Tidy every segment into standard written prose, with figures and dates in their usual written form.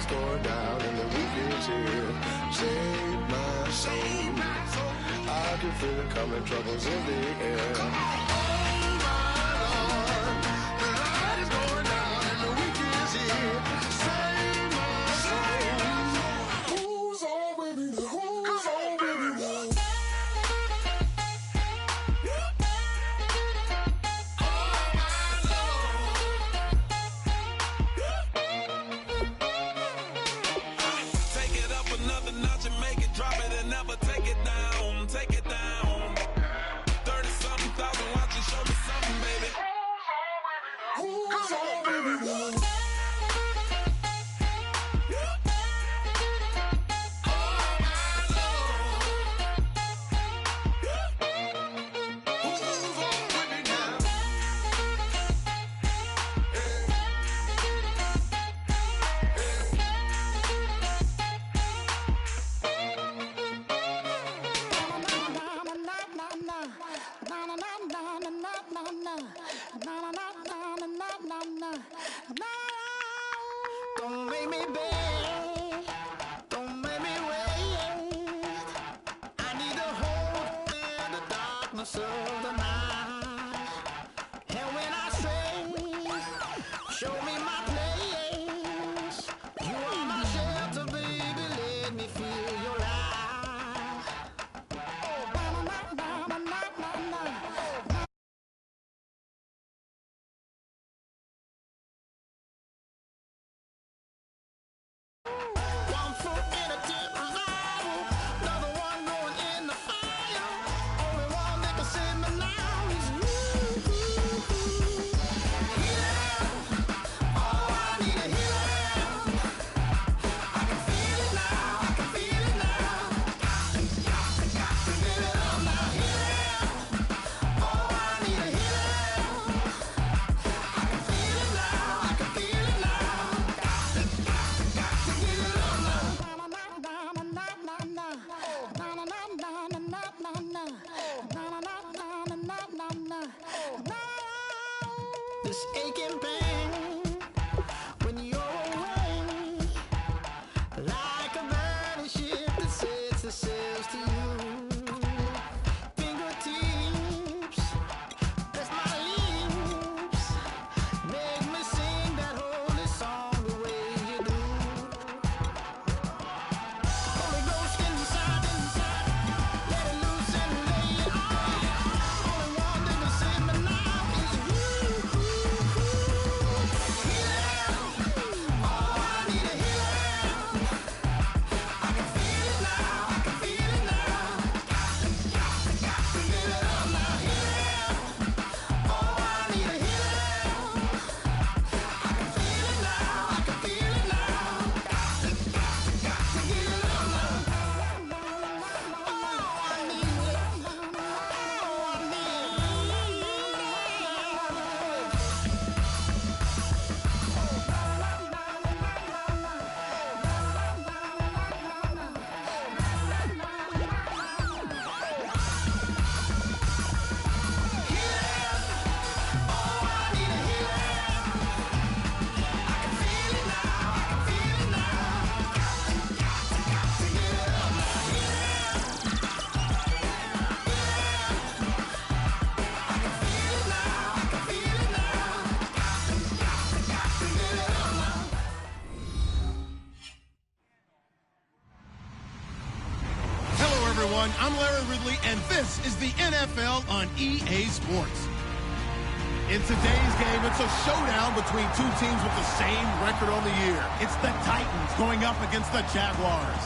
is going down and the week is here. Save my soul. I can feel it coming, troubles in the air. Oh my Lord, the night is going down and the week is here. Save my soul. Who's on with me? Who's on with me? Don't make me beg, don't make me wait. I need a hold in the darkness of the night. And when I stray, show me my place. You are my shelter, baby, let me feel your light. Oh, one foot in a deep revival, another one going in the fire. Only one that can save me now is you. Healing, oh, I need a healing. I can feel it now, I can feel it now. Got to get it up now. Healing, oh, I need a healing. I can feel it now, I can feel it now. Got to get it up now. This aching pain when you're away, like a burning ship that sets itself to you. Fingertips, press my lips, make me sing that holy song the way you do. Holy Ghost inside, let it loose and lay it on. Only one that can save me now is you. Healing, oh, I need a healing. I can feel it now, I can feel it now. Got to get it up now. Healing, oh, I need a healing. I can feel it now, I can feel it now. Got to get it up now. Oh, I need it. Oh, I need Hello, everyone. I'm Larry Ridley, and this is the NFL on EA Sports. In today's game, it's a showdown between two teams with the same record on the year. It's the Titans going up against the Jaguars.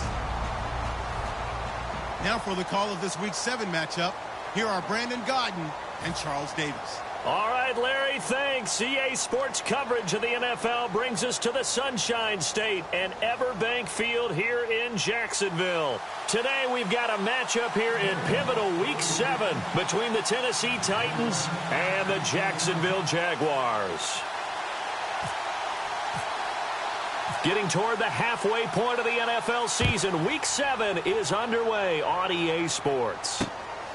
Now for the call of this Week 7 matchup, here are Brandon Godden and Charles Davis. All right, Larry, thanks. EA Sports coverage of the NFL brings us to the Sunshine State and Everbank Field here in Jacksonville. Today, we've got a matchup here in pivotal Week 7 between the Tennessee Titans and the Jacksonville Jaguars. Getting toward the halfway point of the NFL season, Week 7 is underway on EA Sports.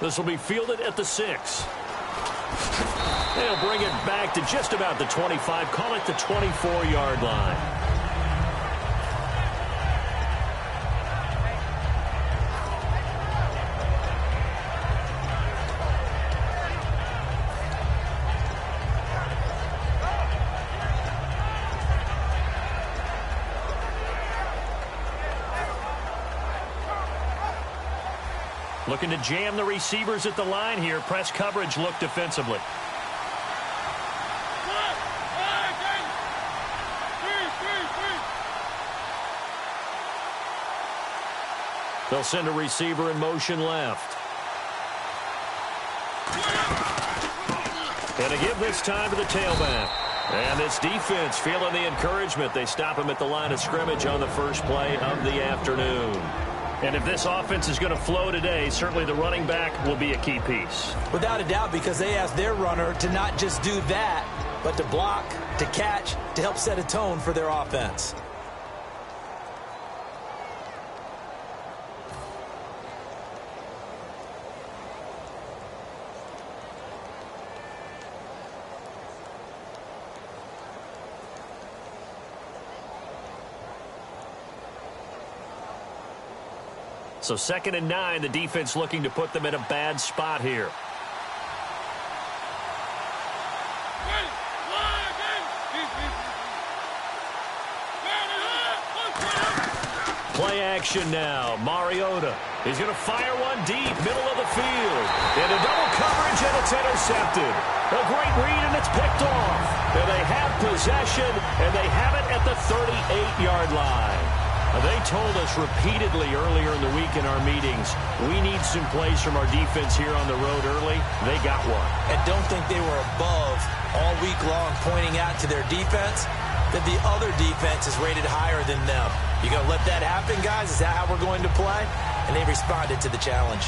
This will be fielded at the 6. They'll bring it back to just about the 25, call it the 24-yard line. Looking to jam the receivers at the line here. Press coverage look defensively. They'll send a receiver in motion left. And to give this time to the tailback. And this defense feeling the encouragement. They stop him at the line of scrimmage on the first play of the afternoon. And if this offense is going to flow today, certainly the running back will be a key piece. Without a doubt, because they asked their runner to not just do that, but to block, to catch, to help set a tone for their offense. So 2nd and 9, the defense looking to put them in a bad spot here. Play action now. Mariota. He's going to fire one deep, middle of the field. Into double coverage, and it's intercepted. A great read, and it's picked off. And they have possession, and they have it at the 38-yard line. They told us repeatedly earlier in the week in our meetings, we need some plays from our defense here on the road early. They got one. And don't think they were above all week long pointing out to their defense that the other defense is rated higher than them. You going to let that happen, guys? Is that how we're going to play? And they responded to the challenge.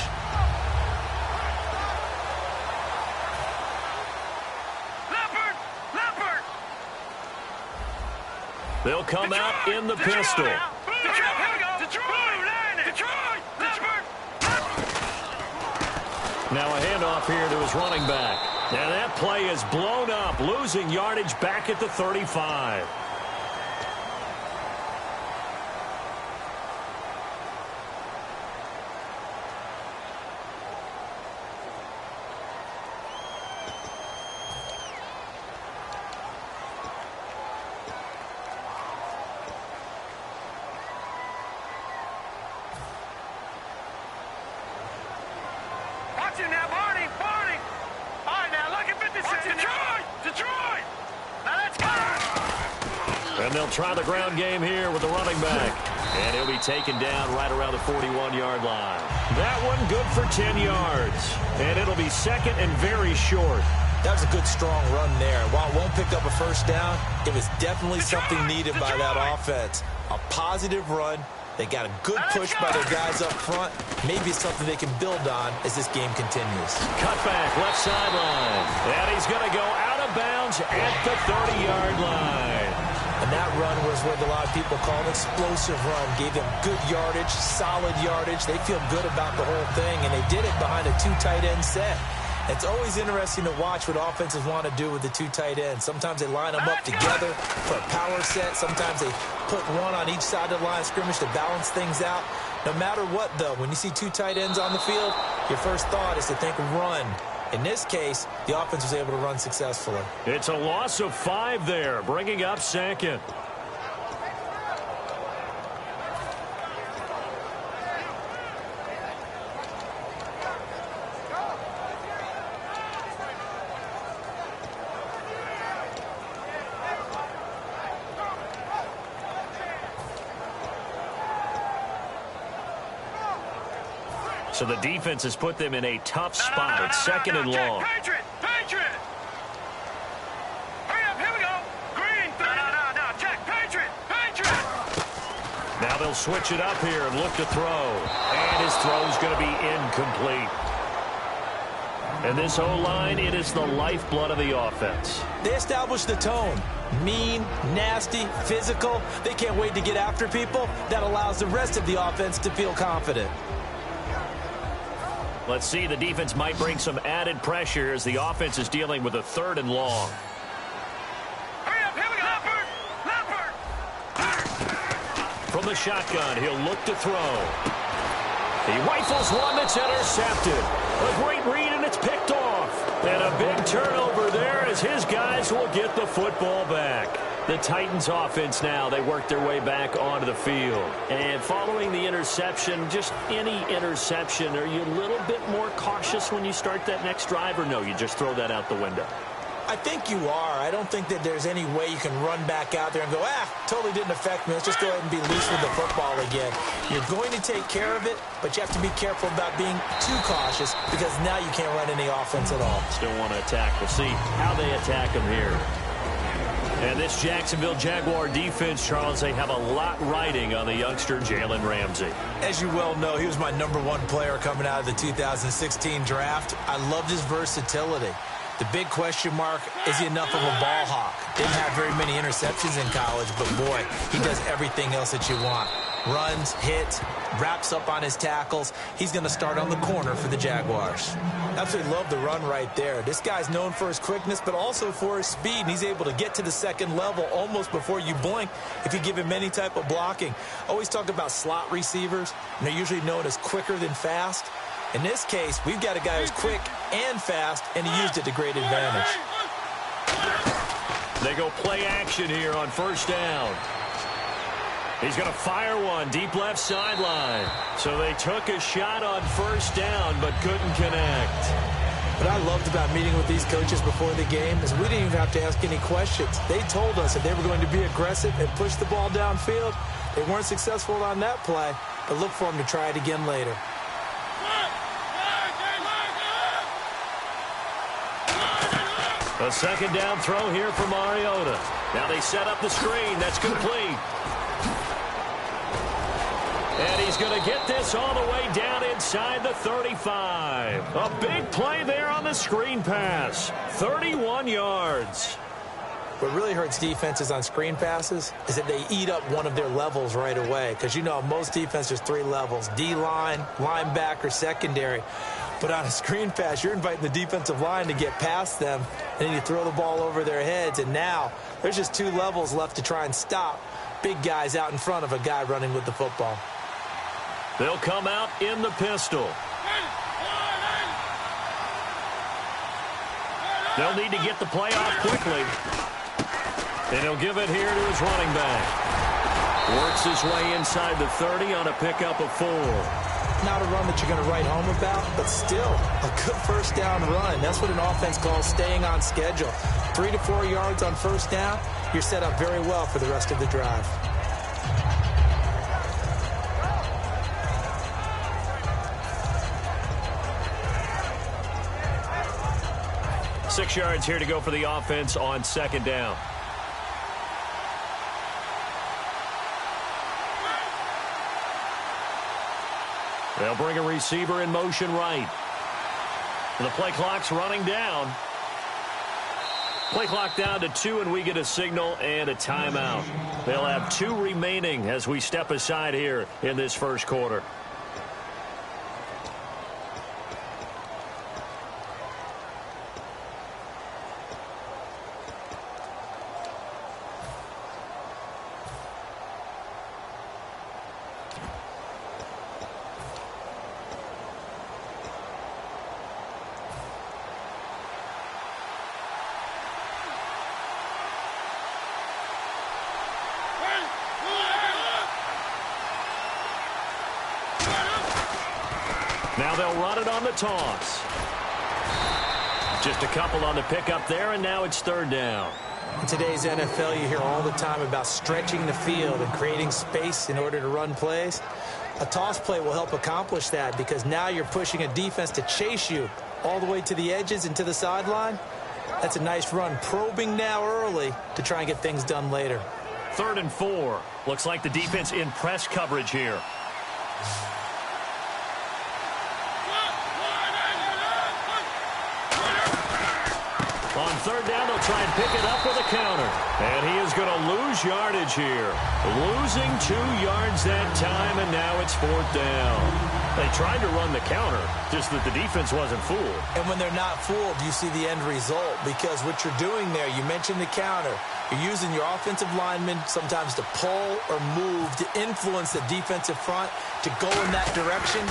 They'll come out in the pistol. Now a handoff here to his running back. And that play is blown up, losing yardage back at the 35. And they'll try the ground game here with the running back. And he'll be taken down right around the 41-yard line. That one good for 10 yards. And it'll be 2nd and very short. That was a good, strong run there. While it won't pick up a first down, it was definitely something needed by that offense. A positive run. They got a good push by their guys up front. Maybe it's something they can build on as this game continues. Cutback, left sideline. And he's going to go out of bounds at the 30-yard line. And that run was what a lot of people call an explosive run. Gave them good yardage, solid yardage. They feel good about the whole thing, and they did it behind a 2 tight end set. It's always interesting to watch what offenses want to do with the 2 tight ends. Sometimes they line them up together for a power set. Sometimes they put one on each side of the line of scrimmage to balance things out. No matter what, though, when you see 2 tight ends on the field, your first thought is to think run. In this case, the offense was able to run successfully. It's a loss of 5 there, bringing up 2nd. So the defense has put them in a tough spot. It's 2nd and long. Patriot! Hurry up, here we go! Green! No, check! Patriot! Now they'll switch it up here and look to throw. And his throw's going to be incomplete. And this O-line, it is the lifeblood of the offense. They established the tone. Mean, nasty, physical. They can't wait to get after people. That allows the rest of the offense to feel confident. Let's see, the defense might bring some added pressure as the offense is dealing with a 3rd and long. Hurry up, here we go! From the shotgun, he'll look to throw. He rifles one that's intercepted. A great read, and it's picked off. And a big turnover there as his guys will get the football back. The Titans offense now, they work their way back onto the field. And following the interception, just any interception, are you a little bit more cautious when you start that next drive, or no, you just throw that out the window? I think you are. I don't think that there's any way you can run back out there and go, totally didn't affect me. Let's just go ahead and be loose with the football again. You're going to take care of it, but you have to be careful about being too cautious because now you can't run any offense at all. Still want to attack. We'll see how they attack him here. And this Jacksonville Jaguar defense, Charles, they have a lot riding on the youngster Jalen Ramsey. As you well know, he was my #1 player coming out of the 2016 draft. I loved his versatility. The big question mark, is he enough of a ball hawk? Didn't have very many interceptions in college, but boy, he does everything else that you want. Runs, hits, wraps up on his tackles. He's going to start on the corner for the Jaguars. Absolutely love the run right there. This guy's known for his quickness, but also for his speed, and he's able to get to the second level almost before you blink if you give him any type of blocking. Always talk about slot receivers, and they're usually known as quicker than fast. In this case, we've got a guy who's quick and fast, and he used it to great advantage. They go play action here on first down. He's going to fire one deep left sideline. So they took a shot on first down, but couldn't connect. What I loved about meeting with these coaches before the game is we didn't even have to ask any questions. They told us that they were going to be aggressive and push the ball downfield. They weren't successful on that play, but look for them to try it again later. A second down throw here for Mariota. Now they set up the screen. That's complete. And he's going to get this all the way down inside the 35. A big play there on the screen pass. 31 yards. What really hurts defenses on screen passes is that they eat up one of their levels right away. Because, you know, most defenses, 3 levels. D-line, linebacker, secondary. But on a screen pass, you're inviting the defensive line to get past them, and then you throw the ball over their heads. And now there's just 2 levels left to try and stop big guys out in front of a guy running with the football. They'll come out in the pistol. They'll need to get the play off quickly. And he'll give it here to his running back. Works his way inside the 30 on a pickup of 4. Not a run that you're going to write home about, but still a good first down run. That's what an offense calls staying on schedule. 3 to 4 yards on first down, you're set up very well for the rest of the drive. Six yards here to go for the offense on second down. They'll bring a receiver in motion right. The play clock's running down. Play clock down to 2, and we get a signal and a timeout. They'll have 2 remaining as we step aside here in this first quarter. Now they'll run it on the toss. Just a couple on the pickup there, and now it's third down. In today's NFL, you hear all the time about stretching the field and creating space in order to run plays. A toss play will help accomplish that because now you're pushing a defense to chase you all the way to the edges and to the sideline. That's a nice run, probing now early to try and get things done later. 3rd and 4. Looks like the defense in press coverage here. On third down, they'll try and pick it up with a counter. And he is going to lose yardage here. Losing 2 yards that time, and now it's 4th down. They tried to run the counter, just that the defense wasn't fooled. And when they're not fooled, you see the end result. Because what you're doing there, you mentioned the counter. You're using your offensive linemen sometimes to pull or move to influence the defensive front to go in that direction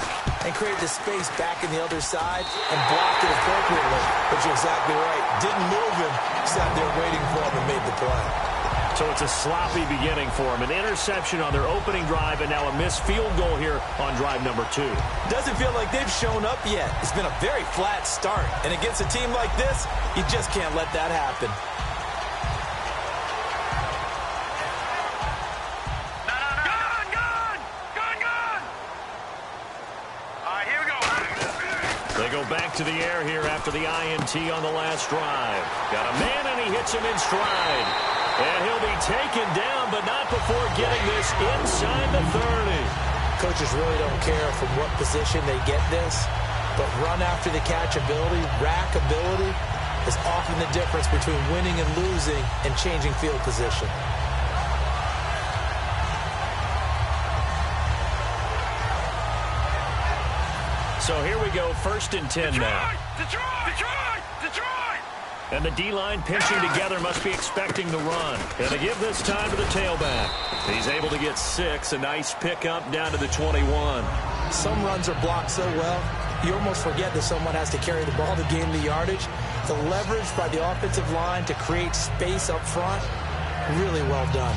and create the space back in the other side and block it appropriately. But you're exactly right. Didn't move him, sat there waiting for him and made the play. So it's a sloppy beginning for them. An interception on their opening drive and now a missed field goal here on drive number 2. Doesn't feel like they've shown up yet. It's been a very flat start. And against a team like this, you just can't let that happen. They go back to the air here after the INT on the last drive. Got a man, and he hits him in stride. And he'll be taken down, but not before getting this inside the 30. Coaches really don't care from what position they get this, but run after the catch ability, rack ability, is often the difference between winning and losing and changing field position. So here we go, 1st and 10 now. Detroit! And the D-line pinching together must be expecting the run. And to give this time to the tailback. He's able to get 6, a nice pickup down to the 21. Some runs are blocked so well, you almost forget that someone has to carry the ball to gain the yardage. The leverage by the offensive line to create space up front, really well done.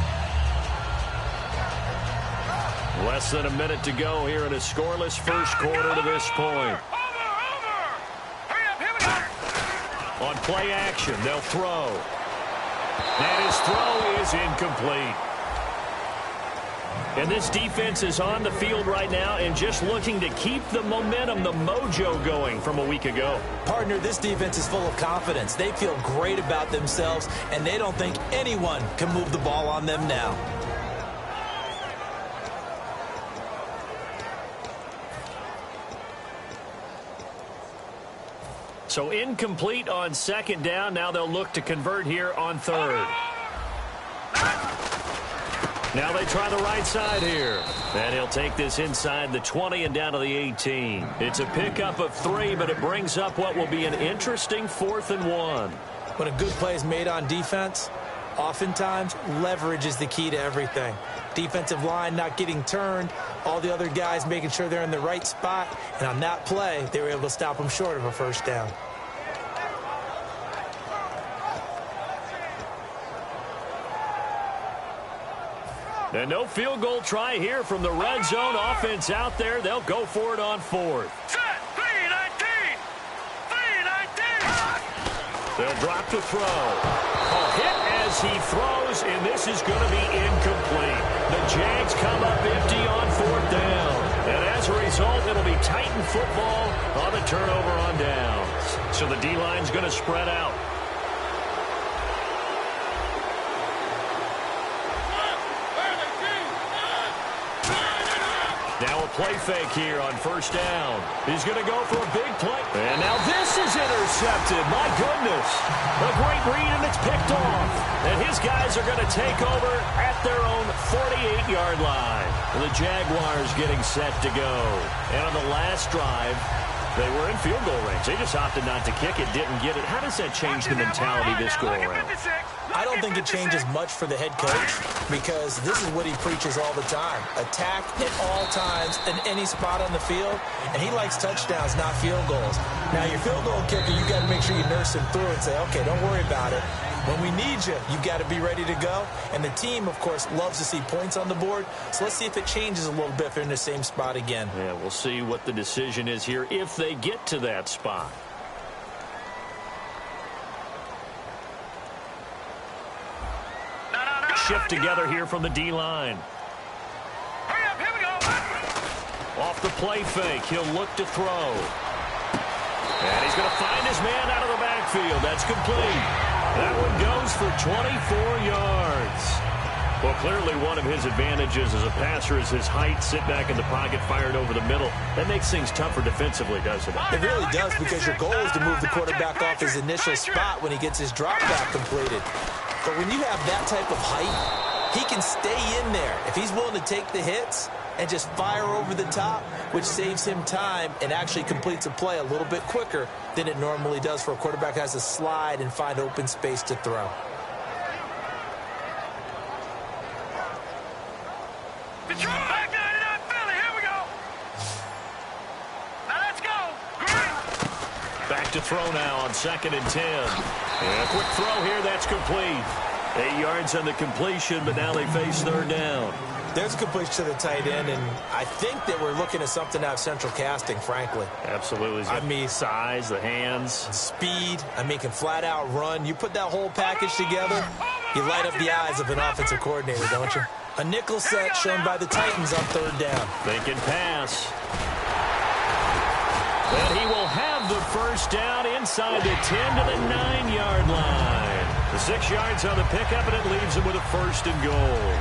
Less than a minute to go here in a scoreless first quarter to this point. Hurry up, here we go. On play action, they'll throw. And his throw is incomplete. And this defense is on the field right now and just looking to keep the momentum, the mojo going from a week ago. Partner, this defense is full of confidence. They feel great about themselves, and they don't think anyone can move the ball on them now. So incomplete on 2nd down. Now they'll look to convert here on 3rd. Now they try the right side here. And he'll take this inside the 20 and down to the 18. It's a pickup of 3, but it brings up what will be an interesting 4th and 1. When a good play is made on defense, oftentimes leverage is the key to everything. Defensive line not getting turned, all the other guys making sure they're in the right spot, and on that play, they were able to stop them short of a 1st down. And no field goal try here from the red zone offense out there. They'll go for it on 4th. Set, 3-19. They'll drop to throw. A hit as he throws, and this is going to be incomplete. The Jags come up empty on 4th down. And as a result, it'll be Titan football on the turnover on downs. So the D-line's going to spread out. Now a play fake here on 1st down. He's going to go for a big play. And now this is intercepted. My goodness. A great read, and it's picked off. And his guys are going to take over at their own 48-yard line. The Jaguars getting set to go. And on the last drive, they were in field goal range. They just opted not to kick it, didn't get it. How does that change the mentality this go-around? I don't think it changes much for the head coach because this is what he preaches all the time. Attack at all times in any spot on the field, and he likes touchdowns, not field goals. Now, your field goal kicker, you got to make sure you nurse him through and say, okay, don't worry about it. When we need you, you've got to be ready to go. And the team, of course, loves to see points on the board. So let's see if it changes a little bit if they're in the same spot again. Yeah, we'll see what the decision is here if they get to that spot. Shift together here from the D-line. Hurry up, here we go. Off the play fake, he'll look to throw. And he's going to find his man out of the backfield. That's complete. That one goes for 24 yards. Well, clearly one of his advantages as a passer is his height. Sit back in the pocket, fired over the middle. That makes things tougher defensively, doesn't it? It really does, because your goal is to move the quarterback off his initial spot when he gets his drop back completed. But when you have that type of height, he can stay in there. If he's willing to take the hits and just fire over the top, which saves him time and actually completes a play a little bit quicker than it normally does for a quarterback who has to slide and find open space to throw. Detroit! Back 99 Philly, here we go. Now let's go. Green. Back to throw now on 2nd and 10. And a quick throw here, that's complete. 8 yards on the completion, but now they face third down. There's a completion to the tight end, and I think that we're looking at something out of central casting, frankly. Absolutely. I mean, size, the hands. Speed. I mean, can flat out run. You put that whole package together, you light up the eyes of an offensive coordinator, don't you? A nickel set shown by the Titans on third down. Thinking pass. And he will have the first down inside the 10 to the 9-yard line. The 6 yards on the pickup, and it leaves him with a first and goal.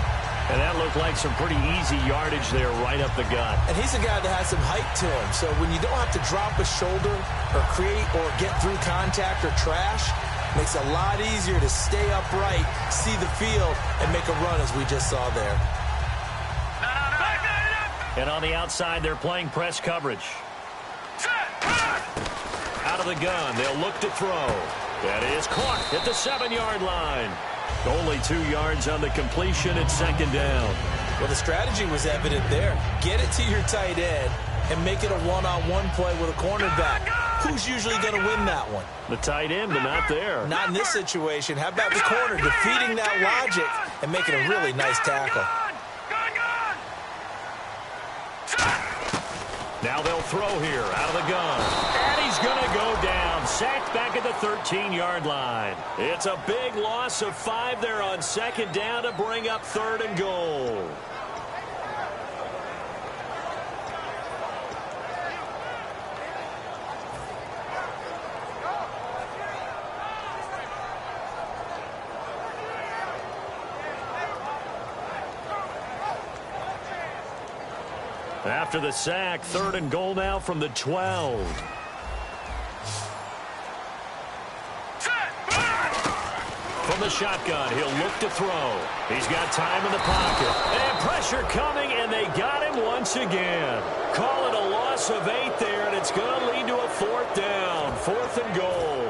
And that looked like some pretty easy yardage there right up the gut. And he's a guy that has some height to him. So when you don't have to drop a shoulder or create or get through contact or trash, makes it a lot easier to stay upright, see the field, and make a run as we just saw there. And on the outside, they're playing press coverage. Out of the gun, they'll look to throw. That is caught at the 7-yard line. Only 2 yards on the completion at second down. Well, the strategy was evident there. Get it to your tight end and make it a one-on-one play with a cornerback. Who's usually going to win that one? The tight end, but not there. Not in this situation. How about the corner defeating that logic and making a really nice tackle? Now they'll throw here out of the gun. And he's going to go down. Sacked back at the 13-yard line. It's a big loss of 5 there on second down to bring up third and goal. After the sack, third and goal now from the 12. From the shotgun, he'll look to throw. He's got time in the pocket. And pressure coming, and they got him once again. Call it a loss of 8 there, and it's going to lead to a fourth down. Fourth and goal.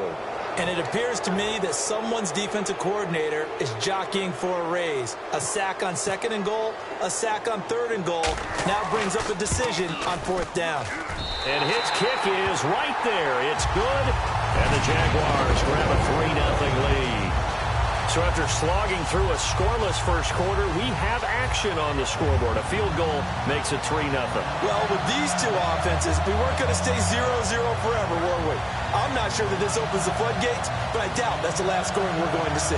And it appears to me that someone's defensive coordinator is jockeying for a raise. A sack on second and goal, a sack on third and goal. Now brings up a decision on fourth down. And his kick is right there. It's good. And the Jaguars grab a 3-0 lead. So after slogging through a scoreless first quarter, we have action on the scoreboard. A field goal makes it 3-0. Well, with these two offenses, we weren't going to stay 0-0 forever, were we? I'm not sure that this opens the floodgates, but I doubt that's the last scoring we're going to see.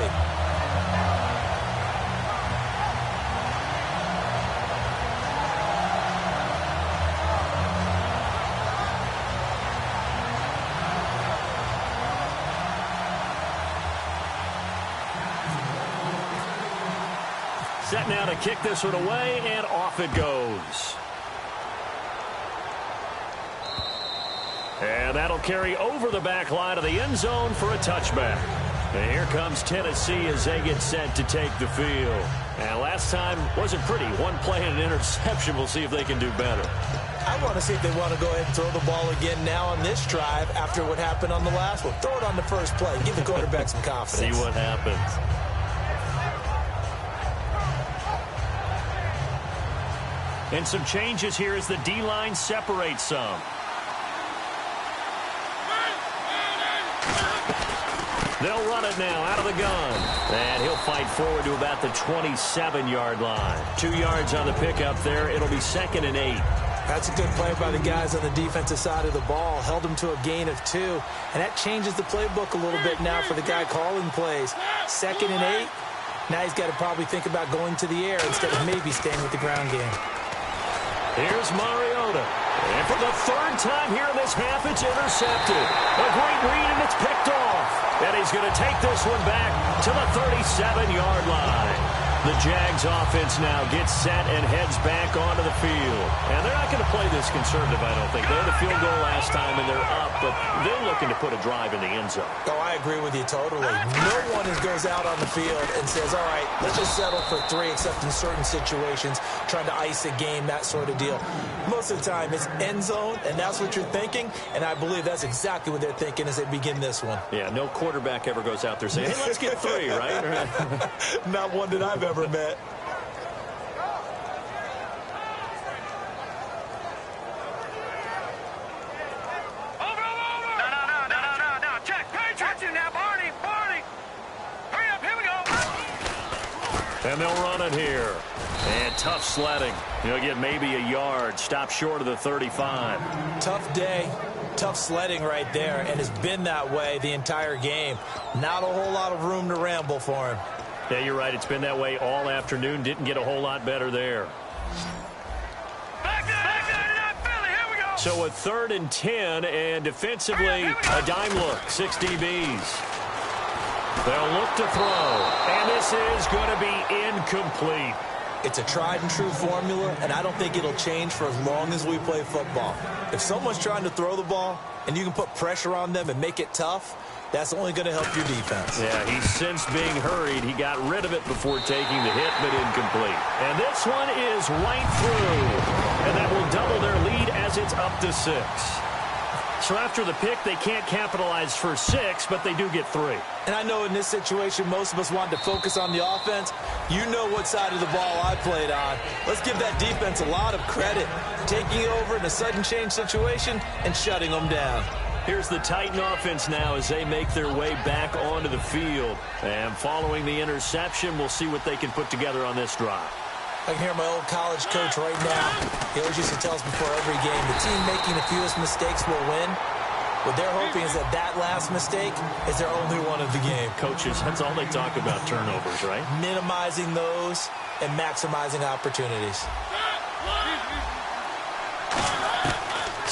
Set now to kick this one away, and off it goes. And that'll carry over the back line of the end zone for a touchback. And here comes Tennessee as they get set to take the field. And last time wasn't pretty. One play and an interception. We'll see if they can do better. I want to see if they want to go ahead and throw the ball again now on this drive after what happened on the last one. Throw it on the first play. Give the quarterback some confidence. See what happens. And some changes here as the D-line separates some. They'll run it now out of the gun. And he'll fight forward to about the 27-yard line. 2 yards on the pickup there. It'll be 2nd and 8. That's a good play by the guys on the defensive side of the ball. Held him to a gain of 2. And that changes the playbook a little bit now for the guy calling plays. 2nd and 8. Now he's got to probably think about going to the air instead of maybe staying with the ground game. Here's Mariota. And for the third time here in this half, it's intercepted. A great read, and it's picked off. And he's going to take this one back to the 37-yard line. The Jags offense now gets set and heads back onto the field. And they're not going to play this conservative, I don't think. They had a field goal last time, and they're up, but they're looking to put a drive in the end zone. Oh, I agree with you totally. No one goes out on the field and says, all right, let's just settle for 3, except in certain situations, trying to ice a game, that sort of deal. Most of the time, it's end zone, and that's what you're thinking, and I believe that's exactly what they're thinking as they begin this one. Yeah, no quarterback ever goes out there saying, hey, let's get 3, right? Not one that I've ever met. And they'll run it here. And tough sledding. He'll get maybe a yard. Stop short of the 35. Tough day. Tough sledding right there, and it's been that way the entire game. Not a whole lot of room to ramble for him. Yeah, you're right. It's been that way all afternoon. Didn't get a whole lot better there. Back there, Philly. Here we go. So a 3rd and 10, and defensively, a dime look. 6 DBs. They'll look to throw, and this is going to be incomplete. It's a tried-and-true formula, and I don't think it'll change for as long as we play football. If someone's trying to throw the ball, and you can put pressure on them and make it tough, that's only going to help your defense. Yeah, he's since being hurried. He got rid of it before taking the hit, but incomplete. And this one is right through, and that will double their lead as it's up to 6. So after the pick, they can't capitalize for 6, but they do get 3. And I know in this situation, most of us wanted to focus on the offense. You know what side of the ball I played on. Let's give that defense a lot of credit. Taking over in a sudden change situation and shutting them down. Here's the Titan offense now as they make their way back onto the field. And following the interception, we'll see what they can put together on this drive. I can hear my old college coach right now. He always used to tell us before every game, the team making the fewest mistakes will win. What they're hoping is that last mistake is their only one of the game. Coaches, that's all they talk about, turnovers, right? Minimizing those and maximizing opportunities.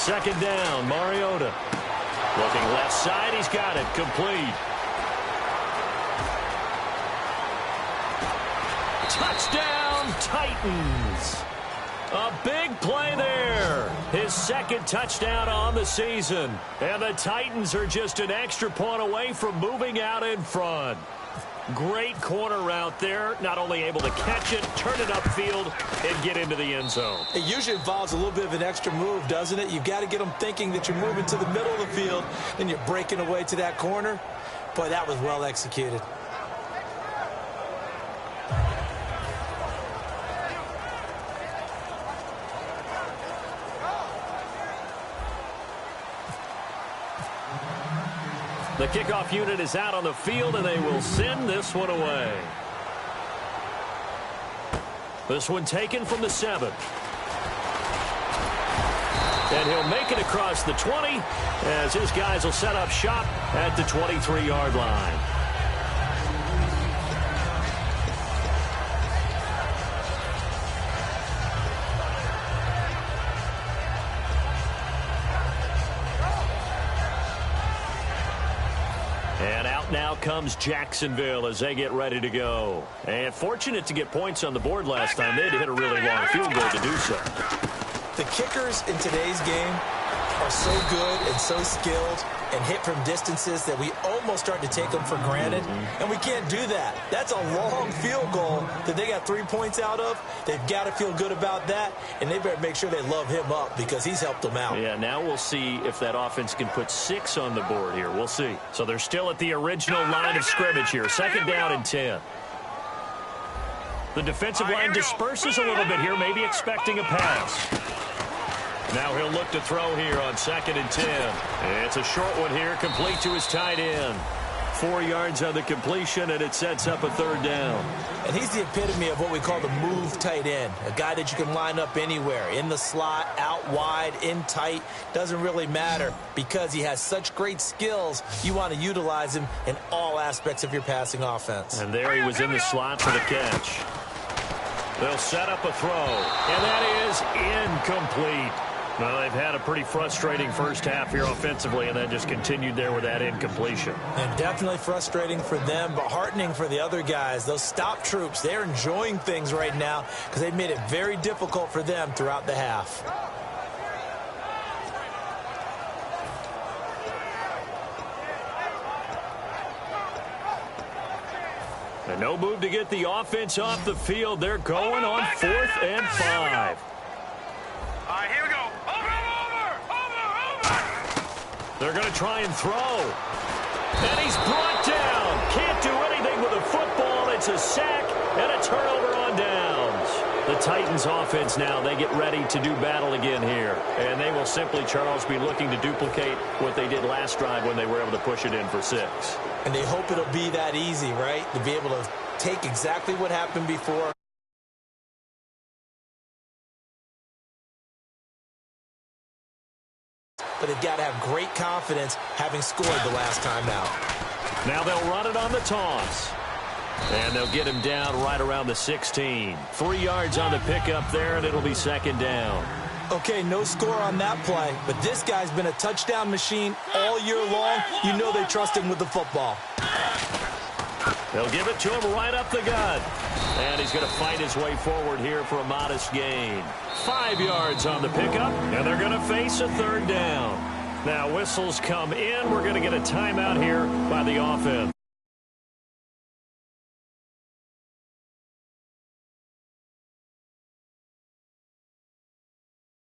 2nd down, Mariota. Looking left side, he's got it, complete. Touchdown, Titans. A big play there. His 2nd touchdown on the season. And the Titans are just an extra point away from moving out in front. Great corner route there. Not only able to catch it, turn it upfield, and get into the end zone. It usually involves a little bit of an extra move, doesn't it? You've got to get them thinking that you're moving to the middle of the field, and you're breaking away to that corner. Boy, that was well executed. The kickoff unit is out on the field, and they will send this one away. This one taken from the 7. And he'll make it across the 20 as his guys will set up shop at the 23-yard line. And out now comes Jacksonville as they get ready to go. And fortunate to get points on the board last time. They had to hit a really long field goal to do so. The kickers in today's game are so good and so skilled and hit from distances that we almost start to take them for granted. And we can't do that. That's a long field goal that they got 3 points out of. They've got to feel good about that, and they better make sure they love him up because he's helped them out. Yeah, now we'll see if that offense can put 6 on the board here. We'll see. So they're still at the original line of scrimmage here. 2nd down and 10. The defensive line disperses a little bit here, maybe expecting a pass. Now he'll look to throw here on 2nd and 10. It's a short one here, complete to his tight end. 4 yards on the completion, and it sets up a 3rd down. And he's the epitome of what we call the move tight end, a guy that you can line up anywhere, in the slot, out wide, in tight. Doesn't really matter because he has such great skills. You want to utilize him in all aspects of your passing offense. And there he was in the slot for the catch. They'll set up a throw, and that is incomplete. Well, they've had a pretty frustrating first half here offensively, and then just continued there with that incompletion. And definitely frustrating for them, but heartening for the other guys. Those stop troops, they're enjoying things right now because they've made it very difficult for them throughout the half. And no move to get the offense off the field. They're going on 4th and 5. All right, here we go. Over. They're going to try and throw. And he's brought down. Can't do anything with a football. It's a sack and a turnover on downs. The Titans offense now, they get ready to do battle again here. And they will simply, Charles, be looking to duplicate what they did last drive when they were able to push it in for 6. And they hope it'll be that easy, right? To be able to take exactly what happened before. But they've got to have great confidence having scored the last time out. Now they'll run it on the toss. And they'll get him down right around the 16. 3 yards on the pickup there, and it'll be second down. Okay, no score on that play, but this guy's been a touchdown machine all year long. You know they trust him with the football. They'll give it to him right up the gut. And he's going to fight his way forward here for a modest gain. 5 yards on the pickup, and they're going to face a third down. Now whistles come in. We're going to get a timeout here by the offense.